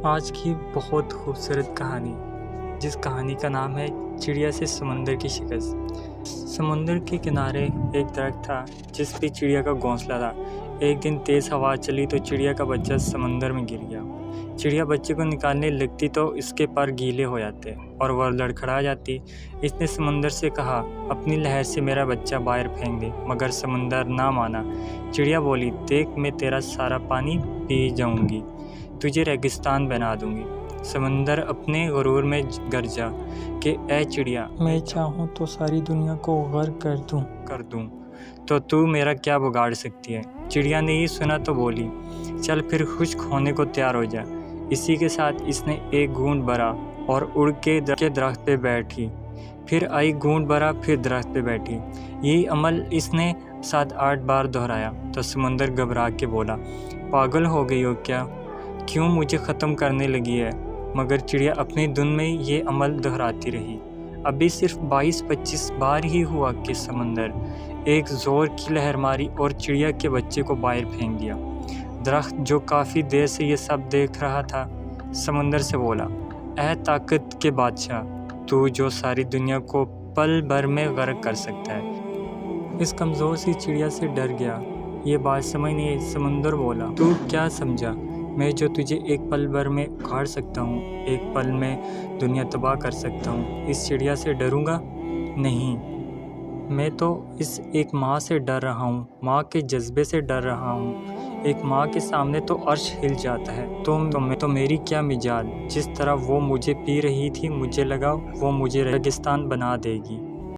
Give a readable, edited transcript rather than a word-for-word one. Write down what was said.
آج کی بہت خوبصورت کہانی، جس کہانی کا نام ہے چڑیا سے سمندر کی شکست۔ سمندر کے کنارے ایک درخت تھا جس پہ چڑیا کا گھونسلہ تھا۔ ایک دن تیز ہوا چلی تو چڑیا کا بچہ سمندر میں گر گیا۔ چڑیا بچے کو نکالنے لگتی تو اس کے پر گیلے ہو جاتے اور وہ لڑکھڑا جاتی۔ اس نے سمندر سے کہا، اپنی لہر سے میرا بچہ باہر پھینک دے، مگر سمندر نہ مانا۔ چڑیا بولی، دیکھ میں تیرا سارا پانی پی جاؤں گی، تجھے ریگستان بنا دوں گی۔ سمندر اپنے غرور میں گرجا کہ اے چڑیا، میں چاہوں تو ساری دنیا کو غرق کر دوں تو میرا کیا بگاڑ سکتی ہے؟ چڑیا نے یہ سنا تو بولی، چل پھر خشک ہونے کو تیار ہو جا۔ اسی کے ساتھ اس نے ایک گھونٹ بھرا اور اڑ کے درخت پہ بیٹھی، پھر آئی گھونٹ بھرا، پھر درخت پہ بیٹھی۔ یہی عمل اس نے 7-8 بار دہرایا تو سمندر گھبرا کے بولا، پاگل ہو گئی ہو کیا؟ کیوں مجھے ختم کرنے لگی ہے؟ مگر چڑیا اپنی دھن میں یہ عمل دہراتی رہی۔ ابھی صرف 22-25 بار ہی ہوا کہ سمندر ایک زور کی لہر ماری اور چڑیا کے بچے کو باہر پھینک دیا۔ درخت جو کافی دیر سے یہ سب دیکھ رہا تھا، سمندر سے بولا، اے طاقت کے بادشاہ، تو جو ساری دنیا کو پل بھر میں غرق کر سکتا ہے۔ اس کمزور سی چڑیا سے ڈر گیا، یہ بات سمجھ نہیں آئی۔ سمندر بولا، تو کیا سمجھا، میں جو تجھے ایک پل بھر میں اکھاڑ سکتا ہوں، ایک پل میں دنیا تباہ کر سکتا ہوں، اس چڑیا سے ڈروں گا؟ نہیں، میں تو اس ایک ماں سے ڈر رہا ہوں، ماں کے جذبے سے ڈر رہا ہوں۔ ایک ماں کے سامنے تو عرش ہل جاتا ہے، تو میری کیا مجال؟ جس طرح وہ مجھے پی رہی تھی، مجھے لگا وہ مجھے ریگستان بنا دے گی۔